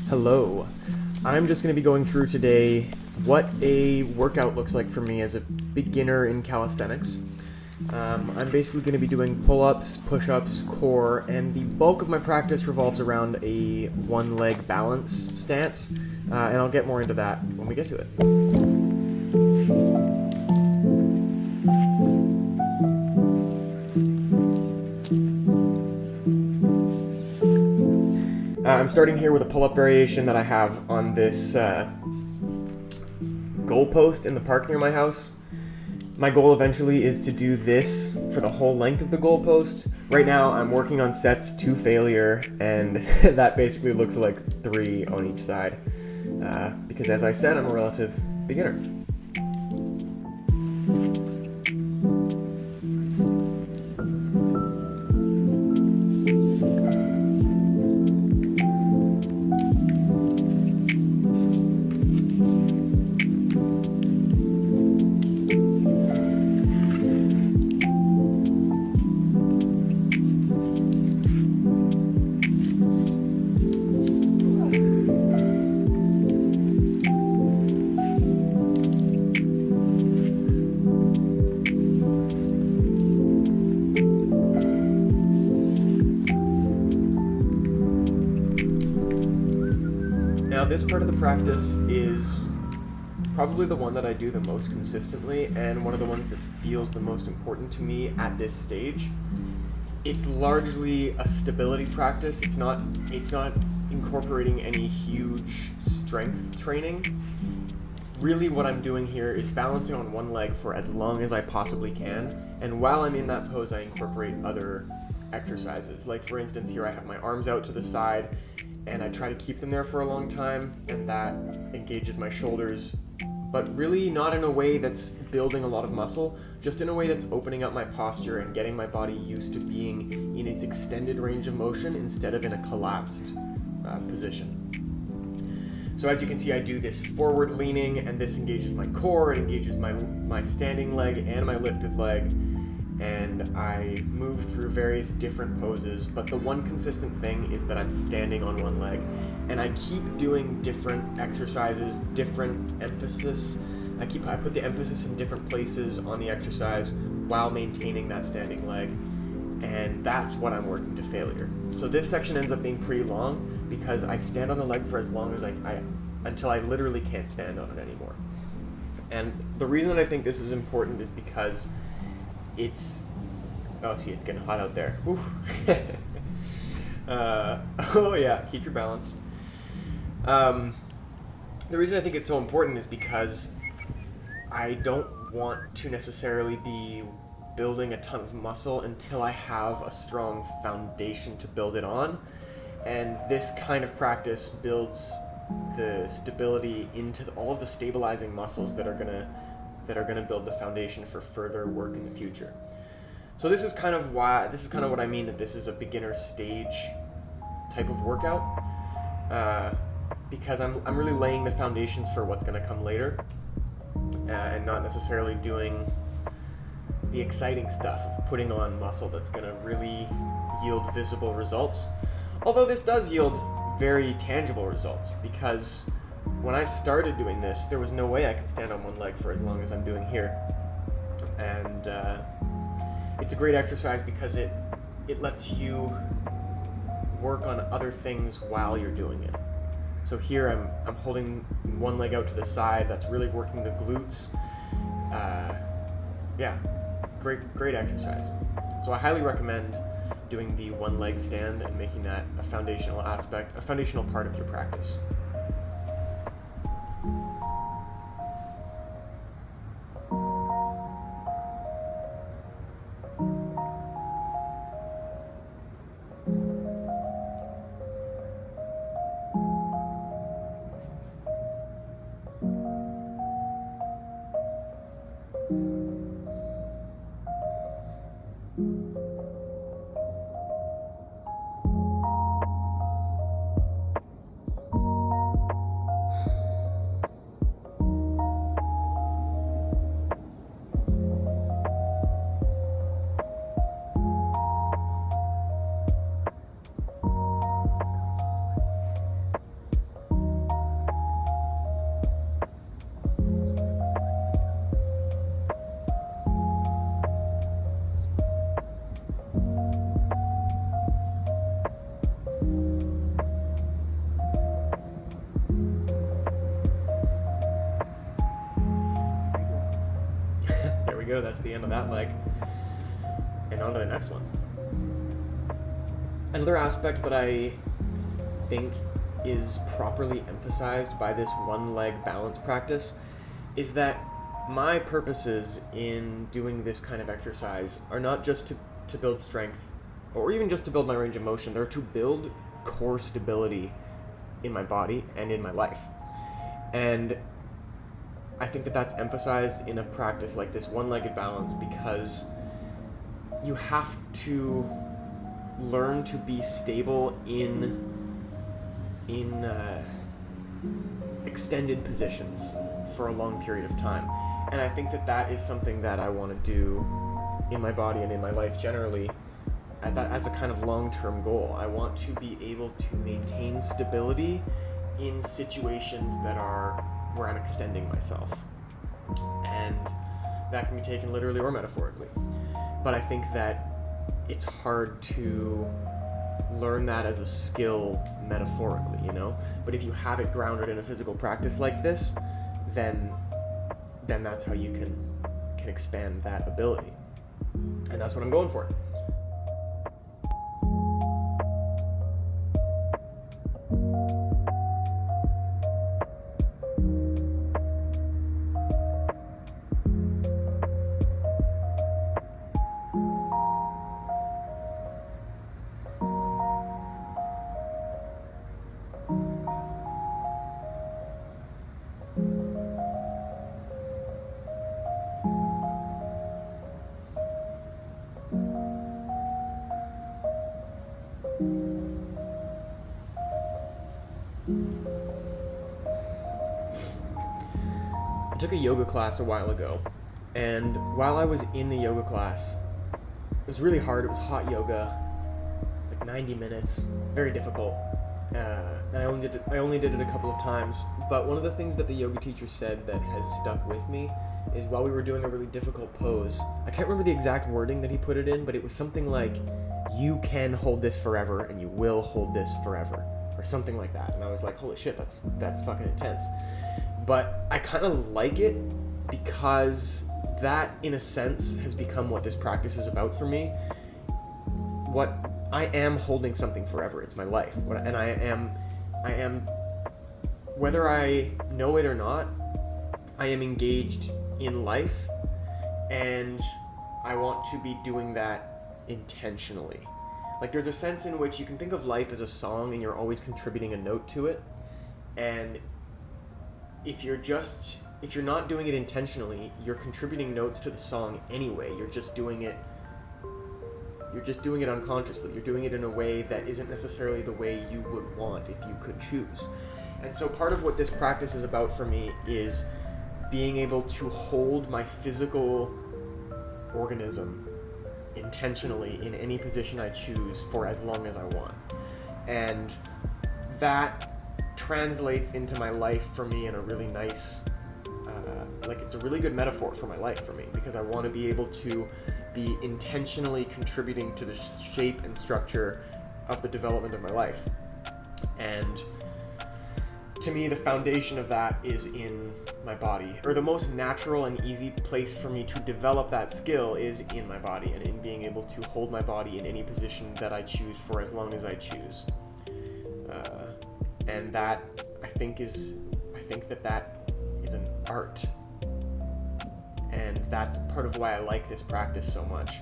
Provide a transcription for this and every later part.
Hello. I'm just going to be going through today what a workout looks like for me as a beginner in calisthenics. I'm basically going to be doing pull-ups, push-ups, core, and the bulk of my practice revolves around a one-leg balance stance, and I'll get more into that when we get to it. I'm starting here with a pull-up variation that I have on this goalpost in the park near my house. My goal eventually is to do this for the whole length of the goalpost. Right now I'm working on sets to failure, and that basically looks like 3 on each side. Because as I said, I'm a relative beginner. Now this part of the practice is probably the one that I do the most consistently and one of the ones that feels the most important to me at this stage. It's largely a stability practice. It's not incorporating any huge strength training. Really what I'm doing here is balancing on one leg for as long as I possibly can, and while I'm in that pose I incorporate other exercises. Like for instance here I have my arms out to the side and I try to keep them there for a long time, and that engages my shoulders, but really not in a way that's building a lot of muscle, just in a way that's opening up my posture and getting my body used to being in its extended range of motion instead of in a collapsed position. So as you can see, I do this forward leaning, and this engages my core, it engages my standing leg and my lifted leg, and I move through various different poses, but the one consistent thing is that I'm standing on one leg, and I keep doing different exercises, different emphasis. I put the emphasis in different places on the exercise while maintaining that standing leg, and that's what I'm working to failure. So this section ends up being pretty long because I stand on the leg for as long as until I literally can't stand on it anymore. And the reason that I think this is important is because it's getting hot out there. Oh yeah, keep your balance. The reason I think it's so important is because I don't want to necessarily be building a ton of muscle until I have a strong foundation to build it on, and this kind of practice builds the stability into all of the stabilizing muscles that are gonna build the foundation for further work in the future. So this is kind of what I mean that this is a beginner stage type of workout, because I'm really laying the foundations for what's gonna come later, and not necessarily doing the exciting stuff of putting on muscle that's gonna really yield visible results. Although this does yield very tangible results, because when I started doing this, there was no way I could stand on one leg for as long as I'm doing here. And it's a great exercise because it lets you work on other things while you're doing it. So here I'm holding one leg out to the side, that's really working the glutes. Great exercise. So I highly recommend doing the one leg stand and making that a foundational part of your practice. go. That's the end of that leg. And on to the next one. Another aspect that I think is properly emphasized by this one leg balance practice is that my purposes in doing this kind of exercise are not just to build strength or even just to build my range of motion. They're to build core stability in my body and in my life. And I think that that's emphasized in a practice like this one-legged balance because you have to learn to be stable in extended positions for a long period of time. And I think that that is something that I want to do in my body and in my life generally as a kind of long-term goal. I want to be able to maintain stability in situations that are where I'm extending myself. And that can be taken literally or metaphorically. But I think that it's hard to learn that as a skill metaphorically, you know? But if you have it grounded in a physical practice like this, then that's how you can expand that ability. And that's what I'm going for. I took a yoga class a while ago, and while I was in the yoga class, it was really hard. It was hot yoga, like 90 minutes, very difficult. And I only did it a couple of times. But one of the things that the yoga teacher said that has stuck with me is while we were doing a really difficult pose, I can't remember the exact wording that he put it in, but it was something like, "You can hold this forever, and you will hold this forever," or something like that. And I was like, holy shit, that's fucking intense. But I kind of like it because that, in a sense, has become what this practice is about for me. What I am holding something forever. It's my life. And I am, whether I know it or not, I am engaged in life, and I want to be doing that intentionally. Like, there's a sense in which you can think of life as a song and you're always contributing a note to it. And if you're not doing it intentionally, you're contributing notes to the song anyway. You're just doing it unconsciously. You're doing it in a way that isn't necessarily the way you would want if you could choose. And so part of what this practice is about for me is being able to hold my physical organism intentionally in any position I choose for as long as I want. And that translates into my life for me in a really nice, it's a really good metaphor for my life for me, because I want to be able to be intentionally contributing to the shape and structure of the development of my life. And to me, the foundation of that is in my body, or the most natural and easy place for me to develop that skill is in my body, and in being able to hold my body in any position that I choose for as long as I choose. And that, I think that is an art. And that's part of why I like this practice so much,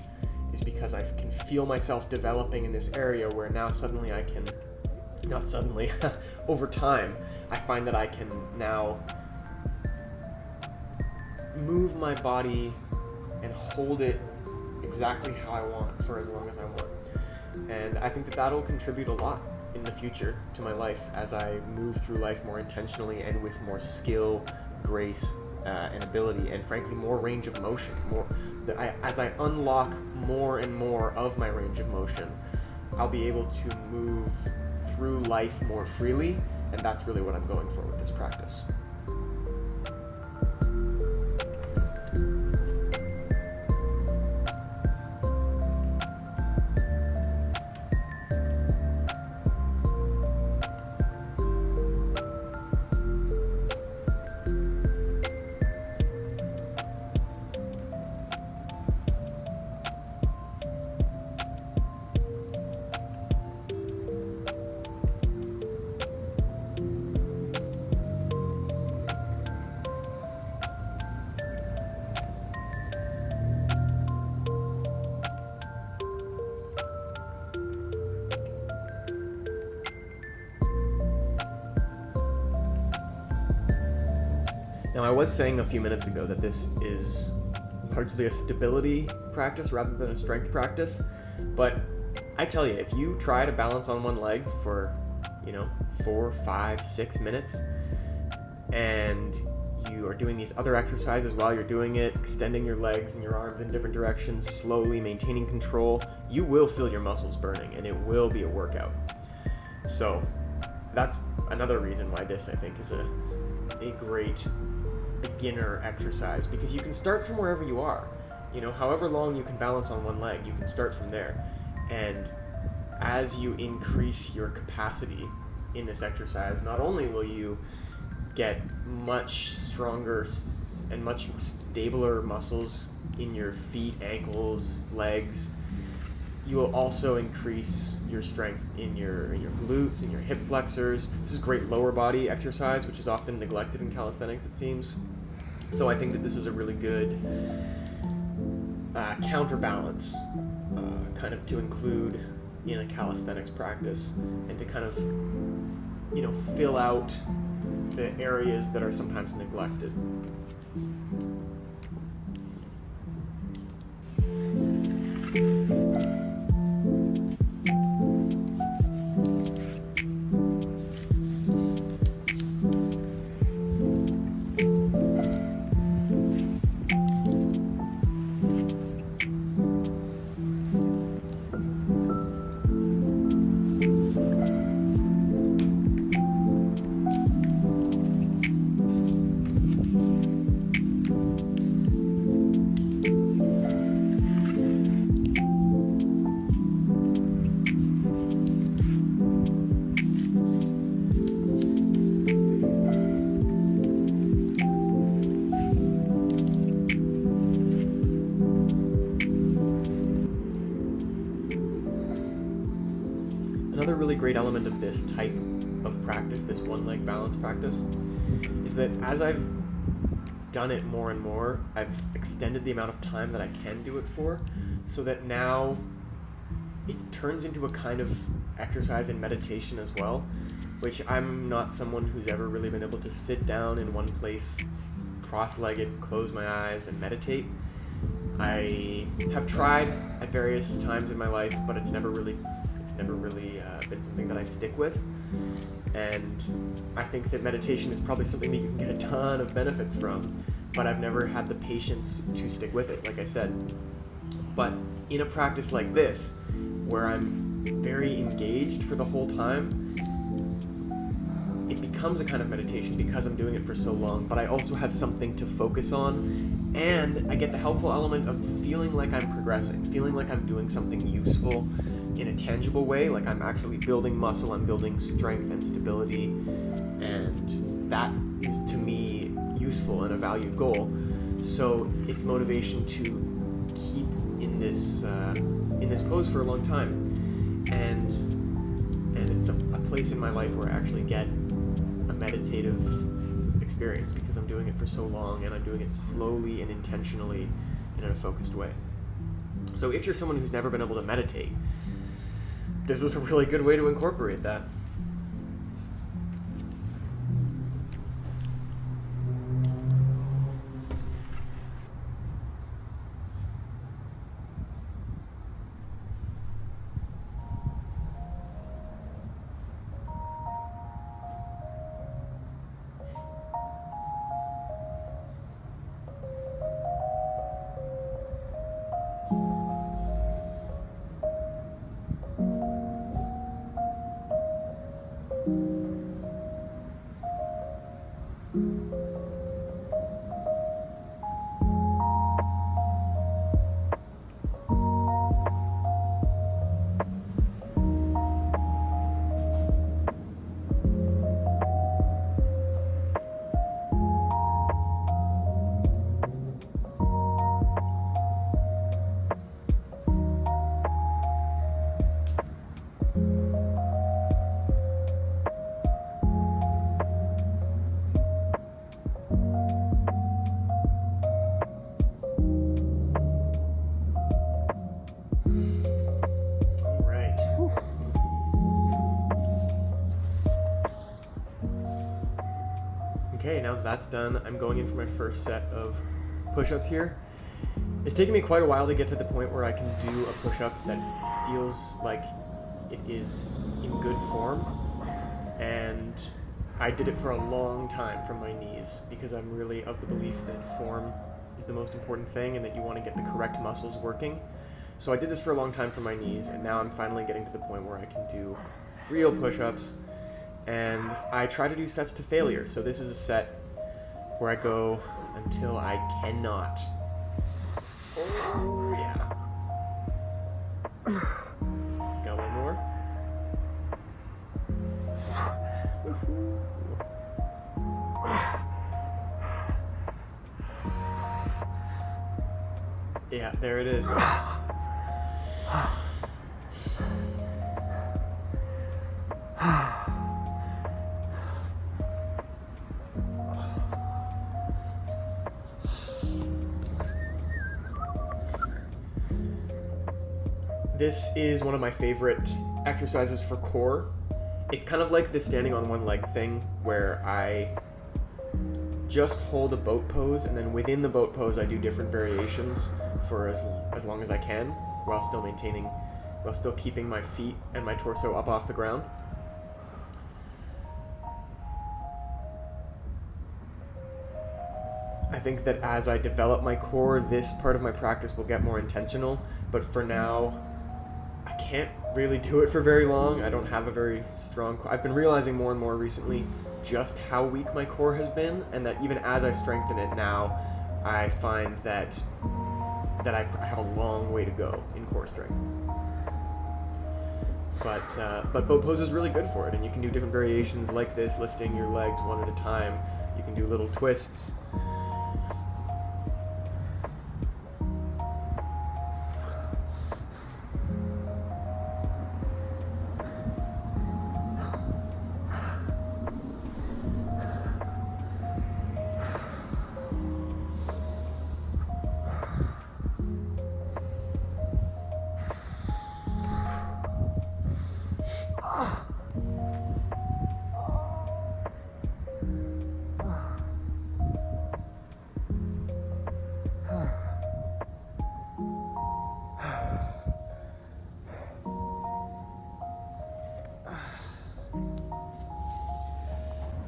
is because I can feel myself developing in this area where now suddenly I can, not suddenly, over time, I find that I can now move my body and hold it exactly how I want for as long as I want. And I think that that'll contribute a lot in the future to my life as I move through life more intentionally and with more skill, grace, and ability, and frankly more range of motion. As I unlock more and more of my range of motion, I'll be able to move through life more freely, and that's really what I'm going for with this practice. Now, I was saying a few minutes ago that this is largely a stability practice rather than a strength practice, but I tell you, if you try to balance on one leg for, 4, 5, 6 minutes, and you are doing these other exercises while you're doing it, extending your legs and your arms in different directions, slowly maintaining control, you will feel your muscles burning, and it will be a workout. So that's another reason why this, I think, is a great beginner exercise, because you can start from wherever you are. However long you can balance on one leg, you can start from there. And as you increase your capacity in this exercise, not only will you get much stronger and much stabler muscles in your feet, ankles, legs, you will also increase your strength in your glutes and your hip flexors. This is great lower body exercise, which is often neglected in calisthenics, it seems. So I think that this is a really good counterbalance kind of to include in a calisthenics practice, and to kind of fill out the areas that are sometimes neglected. Another really great element of this type of practice, this one-leg balance practice, is that as I've done it more and more, I've extended the amount of time that I can do it for, so that now it turns into a kind of exercise and meditation as well, which I'm not someone who's ever really been able to sit down in one place, cross-legged, close my eyes, and meditate. I have tried at various times in my life, but it's never really been something that I stick with. And I think that meditation is probably something that you can get a ton of benefits from, but I've never had the patience to stick with it, like I said. But in a practice like this, where I'm very engaged for the whole time, it becomes a kind of meditation because I'm doing it for so long, but I also have something to focus on, and I get the helpful element of feeling like I'm progressing, feeling like I'm doing something useful in a tangible way, like I'm actually building muscle, I'm building strength and stability, and that is to me useful and a valued goal. So it's motivation to keep in this pose for a long time, and it's a place in my life where I actually get a meditative experience because I'm doing it for so long, and I'm doing it slowly and intentionally and in a focused way. So if you're someone who's never been able to meditate, this is a really good way to incorporate that. Okay, now that that's done, I'm going in for my first set of push-ups here. It's taken me quite a while to get to the point where I can do a push-up that feels like it is in good form, and I did it for a long time from my knees because I'm really of the belief that form is the most important thing and that you want to get the correct muscles working. So I did this for a long time from my knees, and now I'm finally getting to the point where I can do real push-ups, and I try to do sets to failure. So this is a set where I go until I cannot. Oh, yeah. Got one more. Yeah, there it is. This is one of my favorite exercises for core. It's kind of like the standing on one leg thing where I just hold a boat pose, and then within the boat pose I do different variations for as long as I can while still keeping my feet and my torso up off the ground. I think that as I develop my core, this part of my practice will get more intentional, but for now, I can't really do it for very long. I don't have a very strong core. I've been realizing more and more recently just how weak my core has been, and that even as I strengthen it now, I find that I have a long way to go in core strength. But boat pose is really good for it, and you can do different variations like this, lifting your legs one at a time. You can do little twists.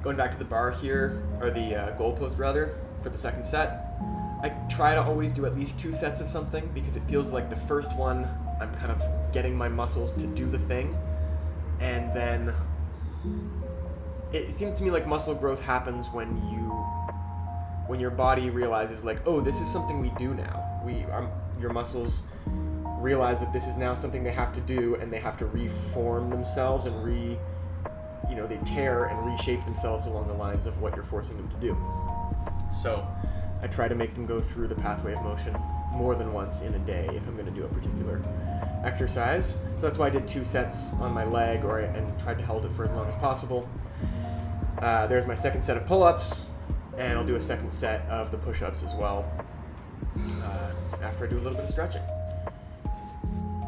Going back to the bar here, or the goalpost rather, for the second set, I try to always do at least 2 sets of something because it feels like the first one I'm kind of getting my muscles to do the thing, and then it seems to me like muscle growth happens when your body realizes like, oh, this is something we do now. Your muscles realize that this is now something they have to do, and they have to reform themselves and they tear and reshape themselves along the lines of what you're forcing them to do. So I try to make them go through the pathway of motion more than once in a day if I'm going to do a particular exercise. So that's why I did 2 sets on my leg, and tried to hold it for as long as possible. There's my second set of pull-ups, and I'll do a second set of the push-ups as well after I do a little bit of stretching.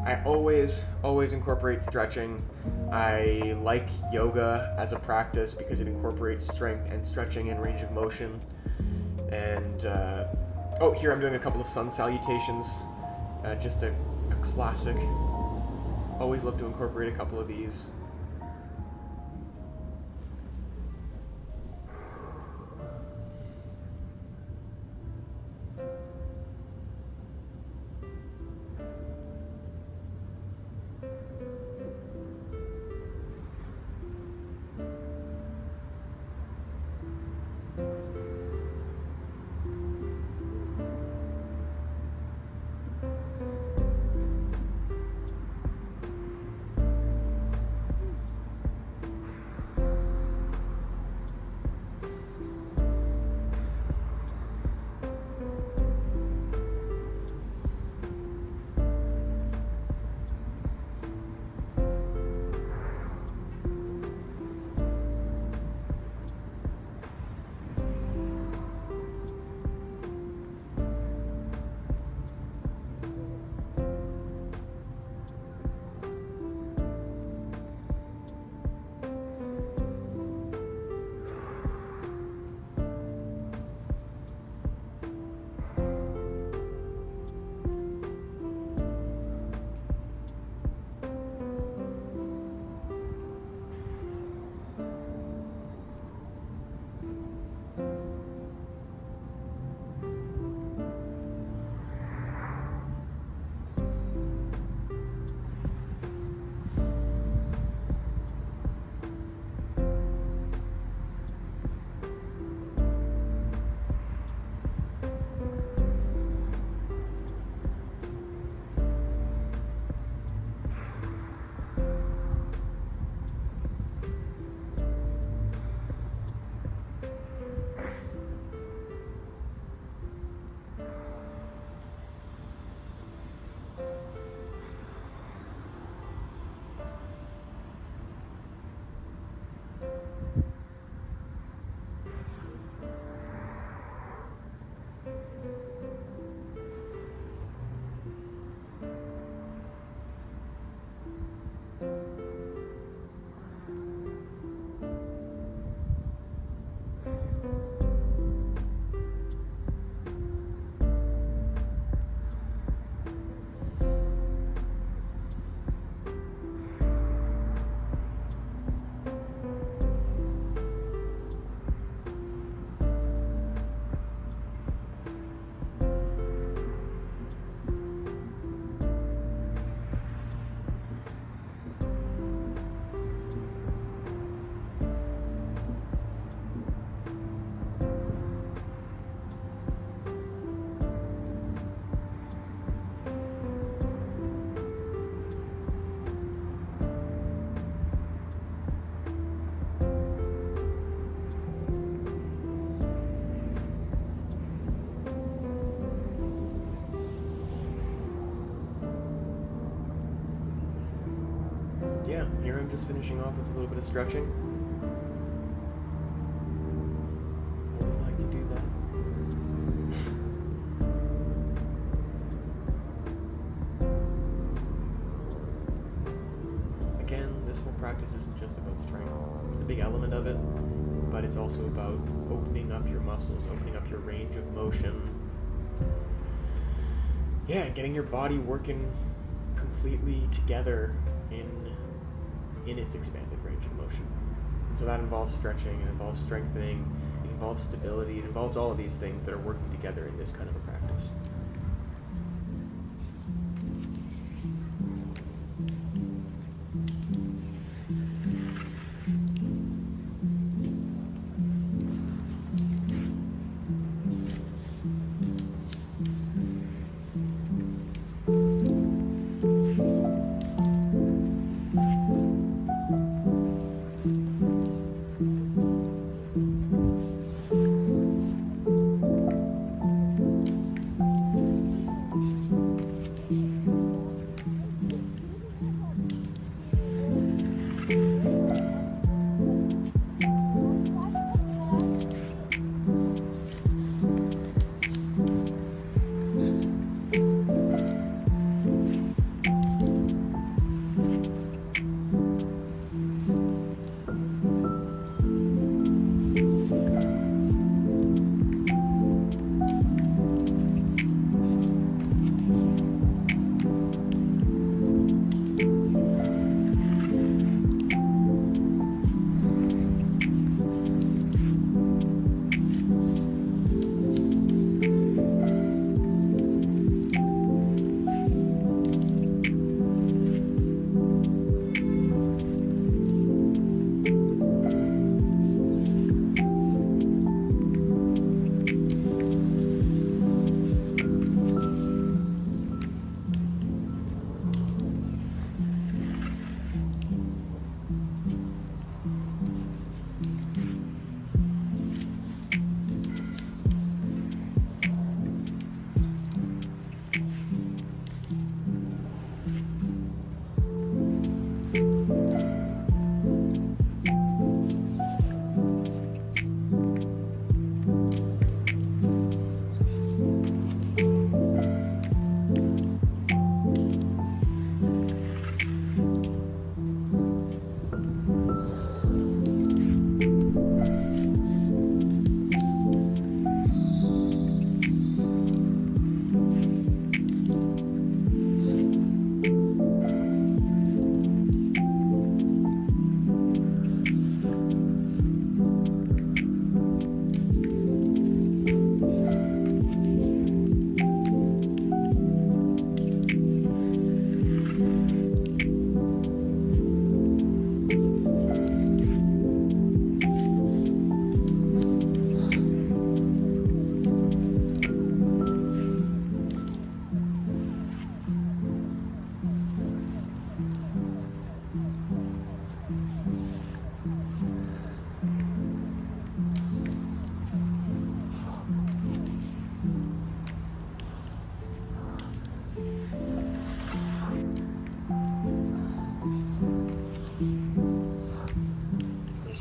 I always incorporate stretching. I like yoga as a practice because it incorporates strength and stretching and range of motion. And here I'm doing a couple of sun salutations, just a classic. Always love to incorporate a couple of these. just finishing off with a little bit of stretching. Always like to do that. Again, this whole practice isn't just about strength. It's a big element of it, but it's also about opening up your muscles, opening up your range of motion. Yeah, getting your body working completely together in its expanded range of motion. And so that involves stretching, it involves strengthening, it involves stability, it involves all of these things that are working together in this kind of a practice.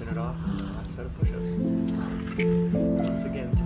It off, last set of push-ups. Once again, to